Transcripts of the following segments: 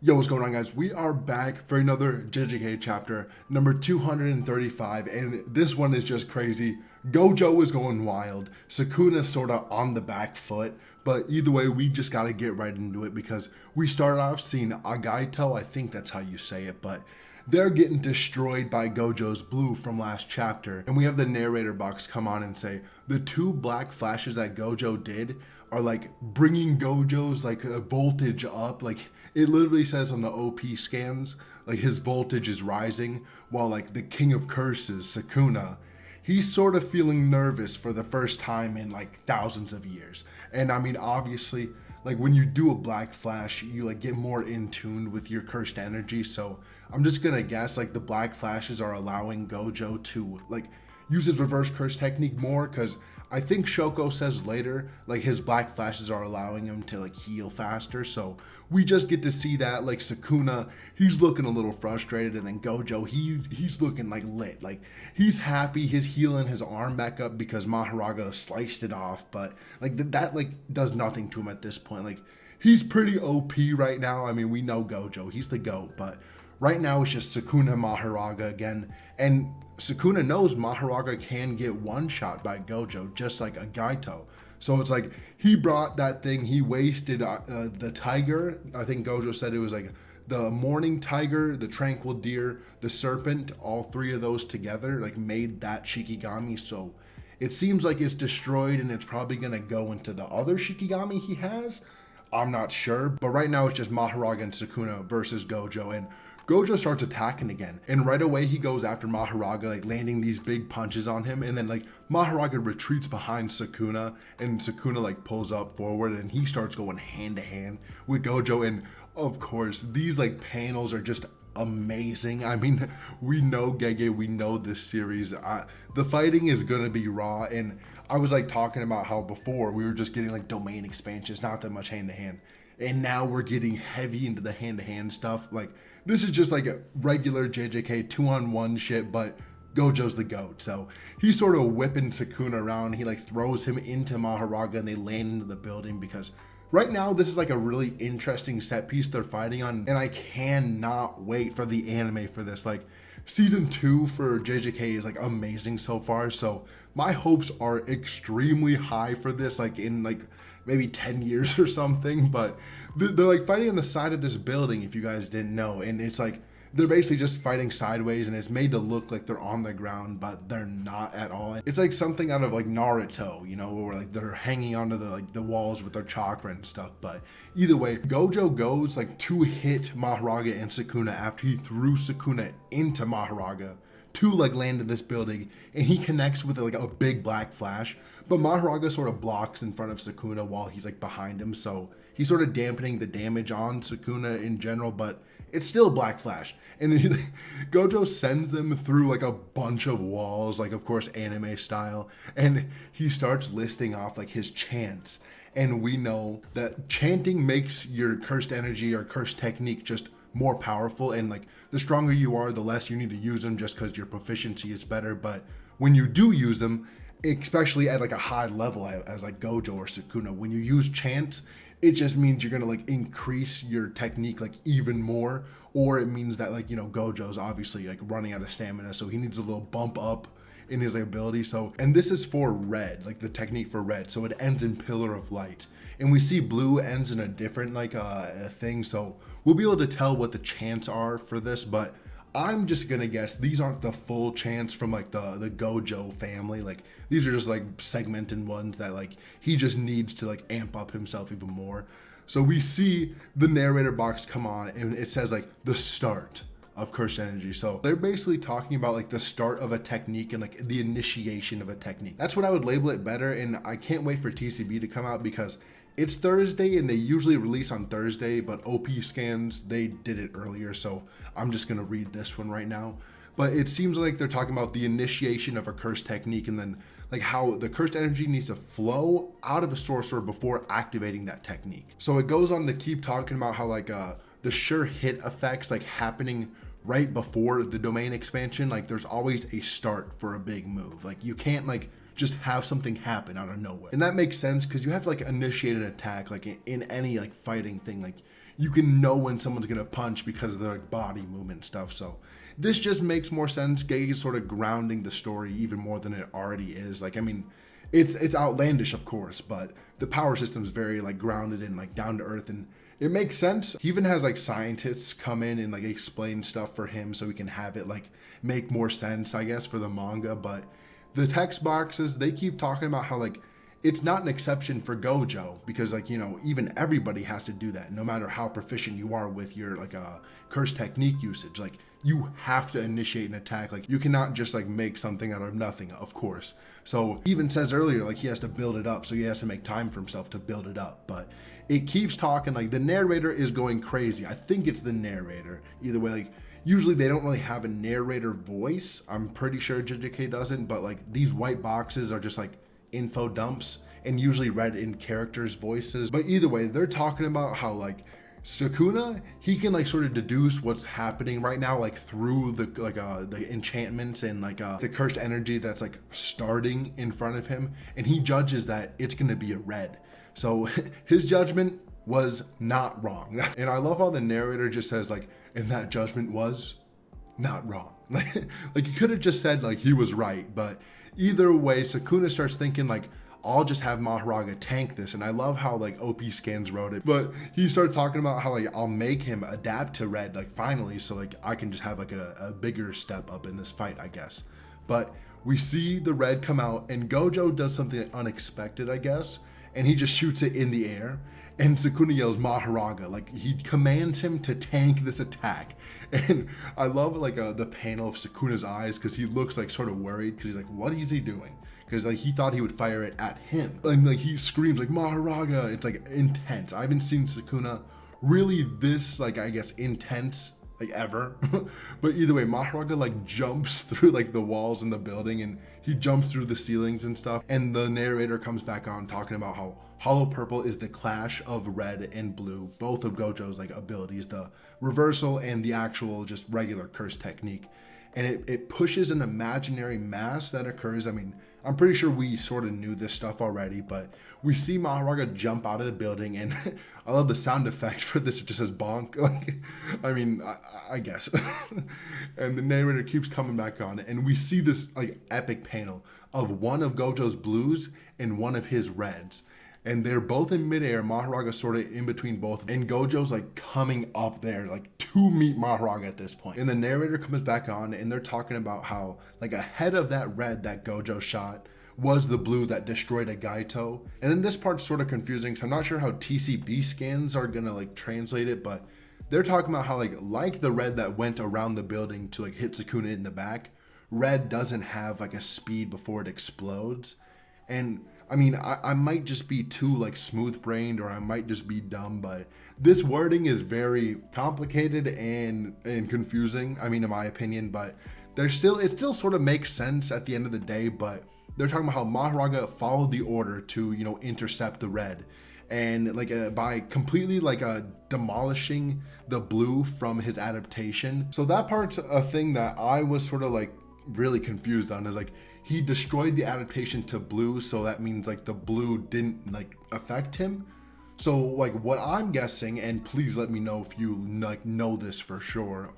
Yo, what's going on, guys? We are back for another JJK chapter, number 235, and this one is just crazy. Gojo is going wild. Sukuna's sort of on the back foot, but either way, we just got to get right into it because we started off seeing Agaito, I think that's how you say it, but they're getting destroyed by Gojo's blue from last chapter, and we have the narrator box come on and say the two black flashes that Gojo did are like bringing Gojo's like voltage up. Like it literally says on the OP scans, like his voltage is rising, while like the King of Curses, Sukuna, he's sort of feeling nervous for the first time in like thousands of years. And I mean, obviously, like when you do a black flash, you like get more in tune with your cursed energy. So I'm just gonna guess like the black flashes are allowing Gojo to like use his reverse curse technique more, because I think Shoko says later like his black flashes are allowing him to like heal faster. So we just get to see that like Sukuna, he's looking a little frustrated, and then Gojo, he's looking like lit, like he's happy, he's healing his arm back up because Mahoraga sliced it off, but like that like does nothing to him at this point. Like he's pretty OP right now. I mean, we know Gojo, he's the GOAT, but right now it's just Sukuna Mahoraga again, and Sukuna knows Mahoraga can get one shot by Gojo, just like Agaito. So it's like he brought that thing, he wasted the tiger. I think Gojo said it was like the morning tiger, the tranquil deer, the serpent, all three of those together like made that Shikigami. So it seems like it's destroyed and it's probably gonna go into the other Shikigami he has. I'm not sure, but right now it's just Mahoraga and Sukuna versus Gojo, and Gojo starts attacking again, and right away he goes after Mahoraga, like landing these big punches on him, and then like Mahoraga retreats behind Sukuna, and Sukuna like pulls up forward, and he starts going hand to hand with Gojo, and of course these like panels are just amazing. I mean, we know Gege, we know this series. The fighting is gonna be raw, and I was like talking about how before we were just getting like domain expansions, not that much hand to hand, and now we're getting heavy into the hand to hand stuff. Like this is just like a regular JJK 2-on-1 shit, but Gojo's the GOAT. So he's sort of whipping Sukuna around. He like throws him into Mahoraga, and they land into the building because right now this is like a really interesting set piece they're fighting on, and I cannot wait for the anime for this. Like season 2 for JJK is like amazing so far, so my hopes are extremely high for this, like in like maybe 10 years or something. But they're like fighting on the side of this building, if you guys didn't know, and it's like they're basically just fighting sideways, and it's made to look like they're on the ground, but they're not at all. It's like something out of like Naruto, you know, where like they're hanging onto the like the walls with their chakra and stuff. But either way, Gojo goes like to hit Mahoraga and Sukuna after he threw Sukuna into Mahoraga to like land in this building, and he connects with like a big black flash, but Mahoraga sort of blocks in front of Sukuna while he's like behind him, so he's sort of dampening the damage on Sukuna in general, but it's still black flash. And Gojo sends them through like a bunch of walls, like of course anime style, and he starts listing off like his chants, and we know that chanting makes your cursed energy or cursed technique just more powerful, and like the stronger you are, the less you need to use them, just because your proficiency is better. But when you do use them, especially at like a high level as like Gojo or Sukuna, when you use chants, it just means you're gonna like increase your technique like even more, or it means that like, you know, Gojo's obviously like running out of stamina, so he needs a little bump up in his ability. So, and this is for red, like the technique for red, so it ends in Pillar of Light, and we see blue ends in a different like thing, so we'll be able to tell what the chants are for this. But I'm just gonna guess these aren't the full chants from like the Gojo family. Like these are just like segmented ones that like he just needs to like amp up himself even more. So we see the narrator box come on, and it says like the start of cursed energy. So they're basically talking about like the start of a technique and like the initiation of a technique. That's what I would label it better, and I can't wait for TCB to come out because it's Thursday and they usually release on Thursday, but OP scans, they did it earlier, so I'm just gonna read this one right now. But it seems like they're talking about the initiation of a cursed technique, and then like how the cursed energy needs to flow out of a sorcerer before activating that technique. So it goes on to keep talking about how like the sure hit effects like happening right before the domain expansion. Like there's always a start for a big move. Like you can't like just have something happen out of nowhere. And that makes sense because you have to like initiate an attack like in any like fighting thing. Like you can know when someone's gonna punch because of their like body movement and stuff. So this just makes more sense. Gege is sort of grounding the story even more than it already is. Like, I mean, it's outlandish, of course, but the power system is very like grounded and like down to earth, and it makes sense. He even has like scientists come in and like explain stuff for him so he can have it like make more sense, I guess, for the manga. But the text boxes, they keep talking about how like it's not an exception for Gojo, because like, you know, even everybody has to do that, no matter how proficient you are with your like curse technique usage. Like, you have to initiate an attack. Like, you cannot just like make something out of nothing, of course. So he even says earlier, like, he has to build it up, so he has to make time for himself to build it up. But it keeps talking, like, the narrator is going crazy. I think it's the narrator. Either way, like, usually they don't really have a narrator voice. I'm pretty sure JJK doesn't, but like, these white boxes are just like info dumps and usually read in characters' voices. But either way, they're talking about how like Sukuna, he can like sort of deduce what's happening right now, like through the enchantments and like the cursed energy that's like starting in front of him, and he judges that it's gonna be a red. So his judgment was not wrong. And I love how the narrator just says like, and that judgment was not wrong. Like he could have just said like he was right, but either way, Sukuna starts thinking like, I'll just have Mahoraga tank this. And I love how like OP Scans wrote it, but he started talking about how like I'll make him adapt to red like finally, so like I can just have like a bigger step up in this fight, I guess. But we see the red come out and Gojo does something unexpected, I guess, and he just shoots it in the air. And Sukuna yells Mahoraga, like he commands him to tank this attack. And I love like the panel of Sukuna's eyes, because he looks like sort of worried, because he's like, what is he doing? Because like he thought he would fire it at him. And like he screams like Mahoraga. It's like intense. I haven't seen Sukuna really this like, I guess, intense like ever. But either way, Mahoraga like jumps through like the walls in the building, and he jumps through the ceilings and stuff. And the narrator comes back on talking about how Hollow Purple is the clash of red and blue, both of Gojo's like abilities, the reversal and the actual just regular curse technique. And it pushes an imaginary mass that occurs. I mean, I'm pretty sure we sort of knew this stuff already, but we see Mahoraga jump out of the building, and I love the sound effect for this. It just says bonk. Like, I mean, I guess. And the narrator keeps coming back on, and we see this like epic panel of one of Gojo's blues and one of his reds. And they're both in midair, Mahoraga sort of in between both, and Gojo's like coming up there like to meet Mahoraga at this point. And the narrator comes back on, and they're talking about how like ahead of that red that Gojo shot was the blue that destroyed a Gaito. And then this part's sort of confusing, so I'm not sure how TCB scans are gonna like translate it, but they're talking about how like the red that went around the building to like hit Sukuna in the back, red doesn't have like a speed before it explodes. And I mean, I might just be too like smooth brained, or I might just be dumb, but this wording is very complicated and confusing. I mean, in my opinion, but it still sort of makes sense at the end of the day. But they're talking about how Mahoraga followed the order to, you know, intercept the red, and like by completely like demolishing the blue from his adaptation. So that part's a thing that I was sort of like really confused on, is like, he destroyed the adaptation to blue, so that means like the blue didn't like affect him. So like what I'm guessing, and please let me know if you like know this for sure,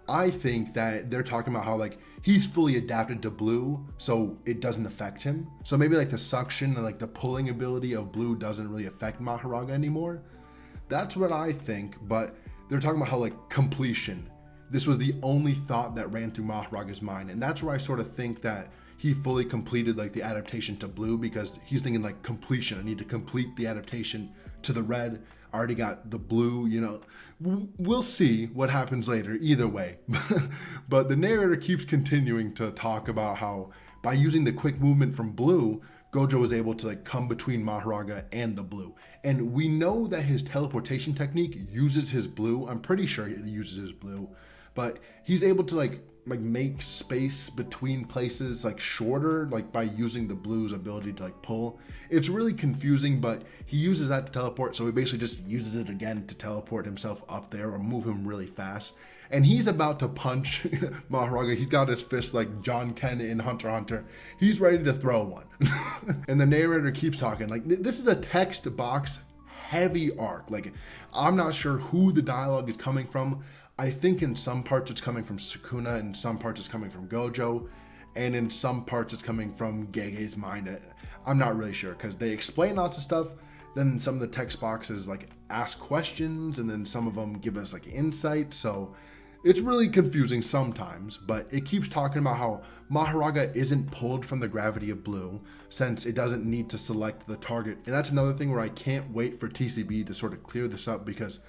I think that they're talking about how like he's fully adapted to blue, so it doesn't affect him. So maybe like the suction and like the pulling ability of blue doesn't really affect Mahoraga anymore. That's what I think. But they're talking about how like completion, this was the only thought that ran through Mahoraga's mind, and that's where I sort of think that he fully completed like the adaptation to blue, because he's thinking like completion. I need to complete the adaptation to the red. I already got the blue, you know. We'll see what happens later either way. But the narrator keeps continuing to talk about how by using the quick movement from blue, Gojo was able to like come between Mahoraga and the blue. And we know that his teleportation technique uses his blue. I'm pretty sure he uses his blue, but he's able to like make space between places like shorter, like by using the blue's ability to like pull. It's really confusing, but he uses that to teleport, so he basically just uses it again to teleport himself up there or move him really fast. And he's about to punch Mahoraga. He's got his fist like John Ken in Hunter x Hunter. He's ready to throw one. And the narrator keeps talking like, this is a text box heavy arc. Like, I'm not sure who the dialogue is coming from. I think in some parts it's coming from Sukuna, in some parts it's coming from Gojo, and in some parts it's coming from Gege's mind. I'm not really sure, because they explain lots of stuff, then some of the text boxes like ask questions, and then some of them give us like insight, so it's really confusing sometimes. But it keeps talking about how Mahoraga isn't pulled from the gravity of blue, since it doesn't need to select the target. And that's another thing where I can't wait for TCB to sort of clear this up, because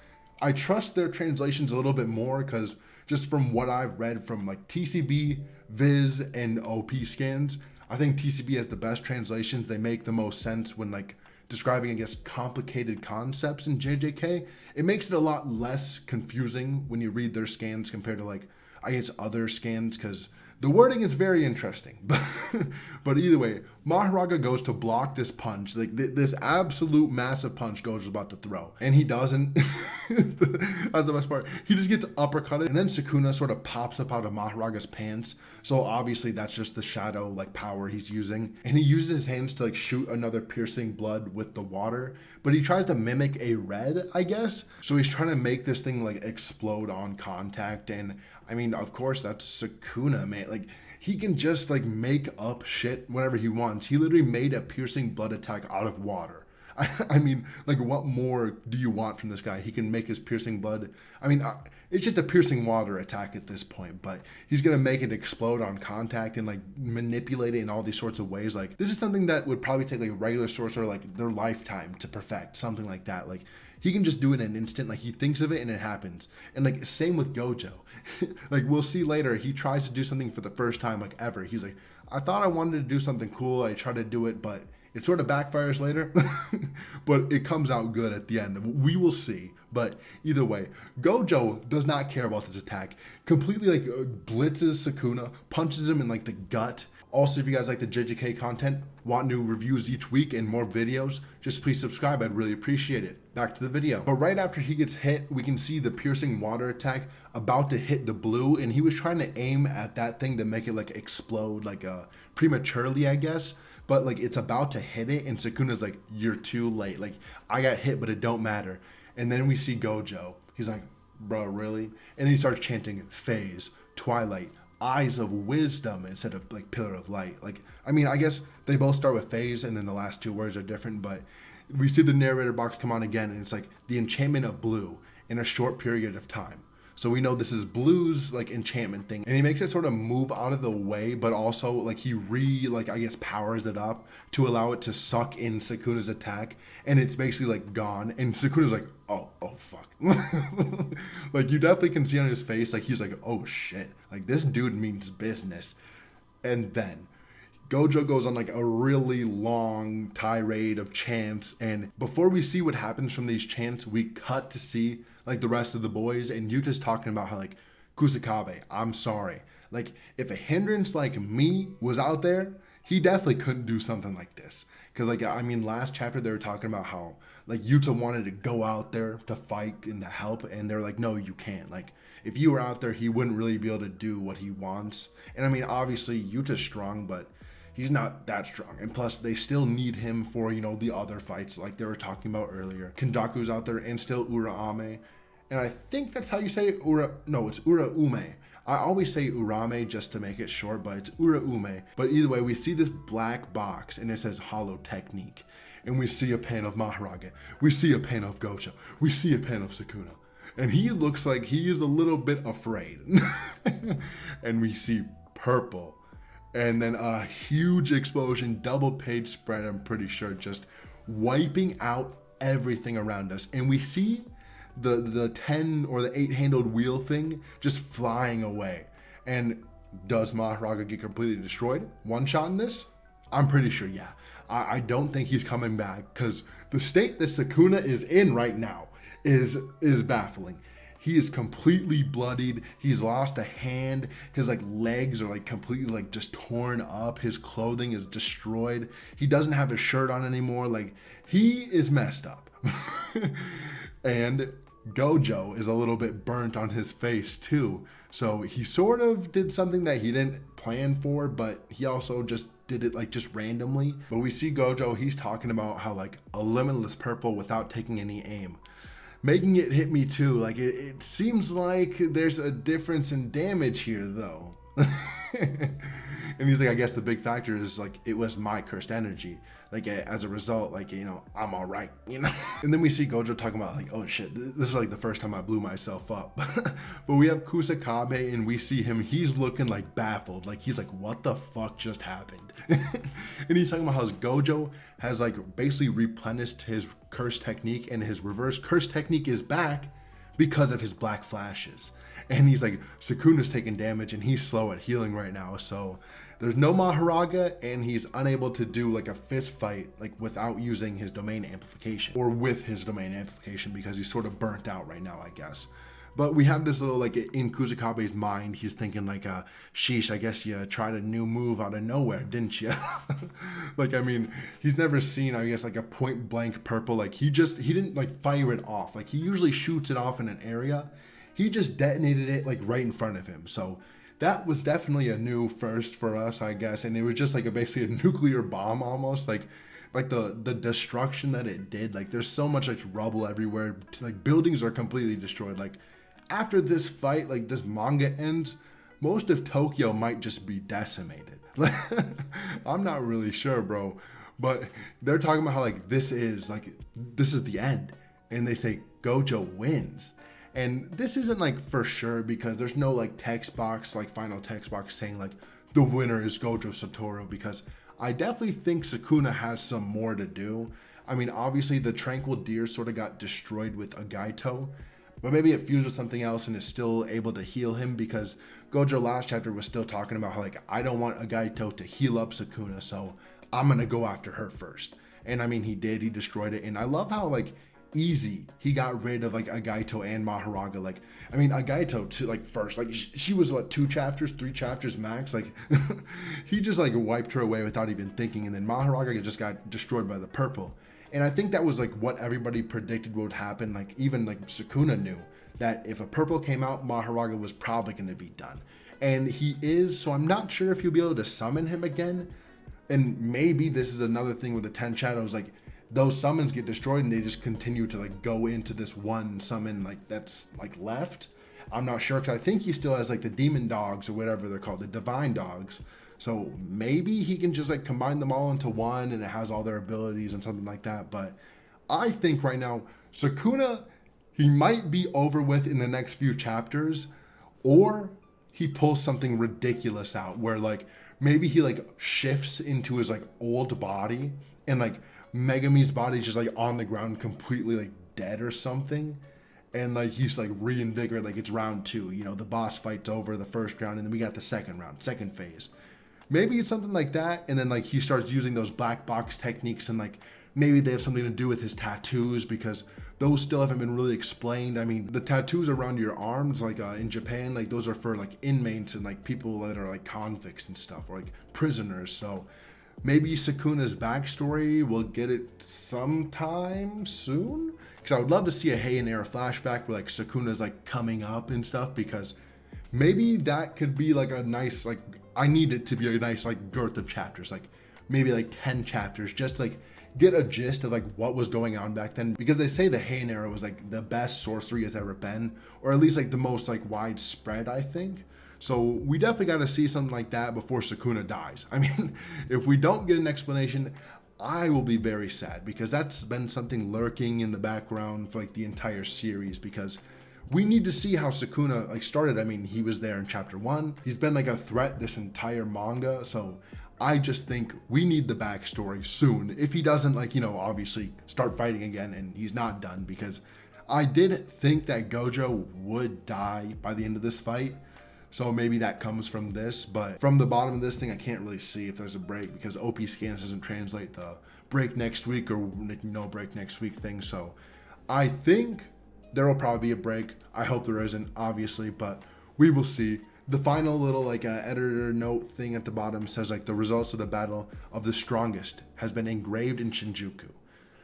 I trust their translations a little bit more, because just from what I've read from like TCB, Viz, and OP scans, I think TCB has the best translations. They make the most sense when like describing, I guess, complicated concepts in JJK. It makes it a lot less confusing when you read their scans compared to like, I guess, other scans, because the wording is very interesting. But either way, Mahoraga goes to block this punch, like this absolute massive punch Gojo's about to throw, and he doesn't. That's the best part. He just gets uppercutted, and then Sukuna sort of pops up out of Mahoraga's pants. So obviously that's just the shadow like power he's using, and he uses his hands to like shoot another piercing blood with the water, but he tries to mimic a red, I guess. So he's trying to make this thing like explode on contact, and I mean, of course, that's Sukuna, man. Like, he can just like make up shit whenever he wants. He literally made a piercing blood attack out of water. I mean, like, what more do you want from this guy? He can make his piercing blood. I mean, it's just a piercing water attack at this point, but he's going to make it explode on contact and like manipulate it in all these sorts of ways. Like, this is something that would probably take like a regular sorcerer like their lifetime to perfect, something like that. Like, he can just do it in an instant. Like, he thinks of it and it happens. And like, same with Gojo. Like, we'll see later, he tries to do something for the first time like ever. He's like, I thought I wanted to do something cool. I tried to do it, but it sort of backfires later, but it comes out good at the end. We will see. But either way, Gojo does not care about this attack. Completely like blitzes Sukuna, punches him in like the gut. Also, if you guys like the JJK content, want new reviews each week and more videos, just please subscribe. I'd really appreciate it. Back to the video. But right after he gets hit, we can see the piercing water attack about to hit the blue, and he was trying to aim at that thing to make it like explode like prematurely, I guess. But like, it's about to hit it, and Sukuna's like, you're too late. Like, I got hit, but it don't matter. And then we see Gojo. He's like, bro, really? And he starts chanting phase, twilight, eyes of wisdom instead of like pillar of light. Like, I mean, I guess they both start with phase, and then the last two words are different, but we see the narrator box come on again, and it's like the enchantment of blue in a short period of time. So we know this is Blue's like enchantment thing, and he makes it sort of move out of the way, but also like he I guess powers it up to allow it to suck in Sukuna's attack, and it's basically like gone, and Sukuna's like, oh fuck. Like, you definitely can see on his face, like he's like, oh shit, like this dude means business. And then Gojo goes on like a really long tirade of chants, and before we see what happens from these chants, we cut to see like the rest of the boys, and Yuta's talking about how like, Kusakabe, I'm sorry. Like, if a hindrance like me was out there, he definitely couldn't do something like this. Because like, I mean, last chapter they were talking about how like Yuta wanted to go out there to fight and to help, and they're like, no, you can't. Like, if you were out there, he wouldn't really be able to do what he wants. And I mean, obviously Yuta's strong, but he's not that strong. And plus, they still need him for, you know, the other fights like they were talking about earlier. Kendaku's out there, and still Uraame. And I think that's how you say it. It's Uraume. I always say Urame just to make it short, but it's Uraume. But either way, we see this black box, and it says Hollow Technique. And we see a panel of Mahoraga. We see a panel of Gojo. We see a panel of Sukuna. And he looks like he is a little bit afraid. And we see purple. And then a huge explosion, double page spread, I'm pretty sure, just wiping out everything around us. And we see the 10 or the 8-handled wheel thing just flying away. And does Mahoraga get completely destroyed? One shot in this? I'm pretty sure, yeah. I don't think he's coming back, because the state that Sukuna is in right now is baffling. He is completely bloodied. He's lost a hand. His like legs are like completely like just torn up. His clothing is destroyed. He doesn't have a shirt on anymore. Like, he is messed up. And Gojo is a little bit burnt on his face too. So he sort of did something that he didn't plan for, but he also just did it like just randomly. But we see Gojo, he's talking about how like a limitless purple without taking any aim, making it hit me too. Like it seems like there's a difference in damage here though. And he's like, I guess the big factor is like it was my cursed energy. Like as a result, like, you know, I'm all right, you know. And then we see Gojo talking about like, oh shit, this is like the first time I blew myself up. But we have Kusakabe and we see him, he's looking like baffled, like he's like, what the fuck just happened? And he's talking about how Gojo has like basically replenished his curse technique, and his reverse curse technique is back because of his black flashes. And he's like, Sukuna's taking damage and he's slow at healing right now, so there's no Mahoraga, and he's unable to do like a fist fight like without using his domain amplification, or with his domain amplification, because he's sort of burnt out right now, I guess. But we have this little like in Kusakabe's mind, he's thinking like, sheesh, I guess you tried a new move out of nowhere, didn't you? Like, I mean, he's never seen, I guess, like a point blank purple. Like he didn't like fire it off. Like he usually shoots it off in an area. He just detonated it like right in front of him. So that was definitely a new first for us, I guess. And it was just like basically a nuclear bomb almost, like the destruction that it did. Like there's so much like rubble everywhere. Like buildings are completely destroyed. Like after this fight, like this manga ends, most of Tokyo might just be decimated. I'm not really sure, bro. But they're talking about how like this is the end. And they say Gojo wins. And this isn't like for sure, because there's no like text box, like final text box saying like the winner is Gojo Satoru, because I definitely think Sukuna has some more to do. I mean, obviously the Tranquil Deer sort of got destroyed with Agaito, but maybe it fused with something else and is still able to heal him, because Gojo last chapter was still talking about how like, I don't want Agaito to heal up Sukuna, so I'm gonna go after her first. And I mean, he did, he destroyed it. And I love how like easy he got rid of like Agaito and Mahoraga. Like, I mean, Agaito to like first, like she was what, 3 chapters max. Like he just like wiped her away without even thinking. And then Mahoraga just got destroyed by the purple. And I think that was like what everybody predicted would happen. Like even like Sukuna knew that if a purple came out, Mahoraga was probably going to be done. And he is, so I'm not sure if you'll be able to summon him again. And maybe this is another thing with the 10 shadows, like those summons get destroyed and they just continue to like go into this one summon like that's like left. I'm not sure, because I think he still has like the demon dogs or whatever they're called, the divine dogs. So maybe he can just like combine them all into one and it has all their abilities and something like that. But I think right now Sukuna, he might be over with in the next few chapters, or he pulls something ridiculous out where like maybe he like shifts into his like old body and like Megami's body's just like on the ground completely like dead or something, and like he's like reinvigorated, like it's round 2, you know, the boss fight's over the first round and then we got the second round, second phase. Maybe it's something like that, and then like he starts using those black box techniques, and like maybe they have something to do with his tattoos, because those still haven't been really explained. I mean, the tattoos around your arms, like in Japan, like those are for like inmates and like people that are like convicts and stuff, or like prisoners. So maybe Sukuna's backstory, we'll get it sometime soon, because I would love to see a Heian era flashback where like Sukuna's like coming up and stuff, because maybe that could be like a nice, like I need it to be a nice like girth of chapters, like maybe like 10 chapters, just like get a gist of like what was going on back then, because they say the Heian era was like the best sorcery has ever been, or at least like the most like widespread, I think. So we definitely got to see something like that before Sukuna dies. I mean, if we don't get an explanation, I will be very sad, because that's been something lurking in the background for like the entire series, because we need to see how Sukuna like started. I mean, he was there in chapter 1. He's been like a threat this entire manga. So I just think we need the backstory soon. If he doesn't like, you know, obviously start fighting again and he's not done, because I did think that Gojo would die by the end of this fight. So maybe that comes from this, but from the bottom of this thing, I can't really see if there's a break, because OP scans doesn't translate the break next week or no break next week thing. So I think there will probably be a break. I hope there isn't, obviously, but we will see. The final little like editor note thing at the bottom says like the results of the battle of the strongest has been engraved in Shinjuku.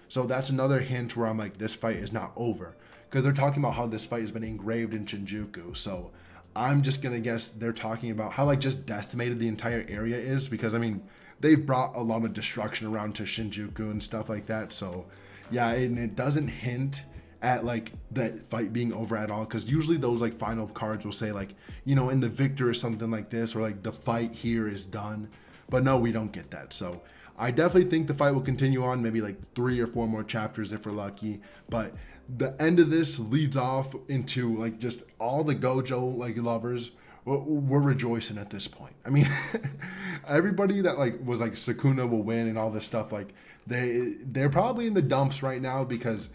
So that's another hint where I'm like, this fight is not over. because they're talking about how this fight has been engraved in Shinjuku. So I'm just gonna guess they're talking about how like just decimated the entire area is, because I mean they've brought a lot of destruction around to Shinjuku and stuff like that. So yeah, and it doesn't hint at like that fight being over at all, because usually those like final cards will say like, you know, in the victor or something like this, or like the fight here is done. But no, we don't get that. So I definitely think the fight will continue on, maybe like 3 or 4 more chapters if we're lucky. But the end of this leads off into like just all the Gojo like lovers. We're rejoicing at this point. I mean, everybody that like was like Sukuna will win and all this stuff, like they're probably in the dumps right now because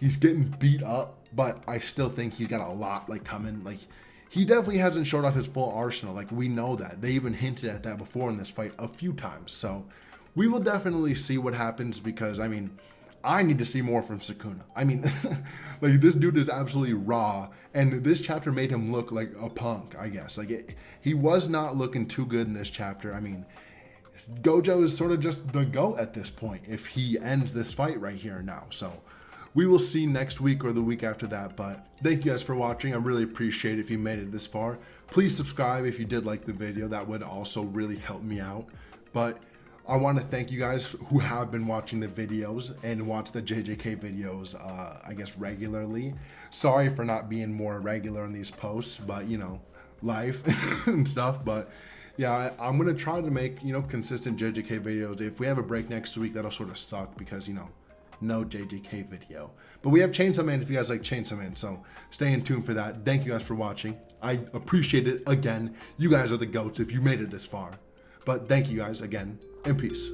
he's getting beat up. But I still think he's got a lot like coming. Like he definitely hasn't showed off his full arsenal. Like we know that. They even hinted at that before in this fight a few times. So we will definitely see what happens, because I mean, I need to see more from Sukuna. I mean, like this dude is absolutely raw, and this chapter made him look like a punk, I guess. Like he was not looking too good in this chapter. I mean, Gojo is sort of just the GOAT at this point if he ends this fight right here and now. So we will see next week or the week after that. But thank you guys for watching. I really appreciate it if you made it this far. Please subscribe if you did like the video. That would also really help me out. But I want to thank you guys who have been watching the videos and watch the JJK videos, I guess, regularly. Sorry for not being more regular in these posts, but, you know, life and stuff. But, yeah, I'm going to try to make, you know, consistent JJK videos. If we have a break next week, that'll sort of suck because, you know, no JJK video. But we have Chainsaw Man if you guys like Chainsaw Man, so stay in tune for that. Thank you guys for watching. I appreciate it again. You guys are the GOATs if you made it this far. But thank you guys again, and peace.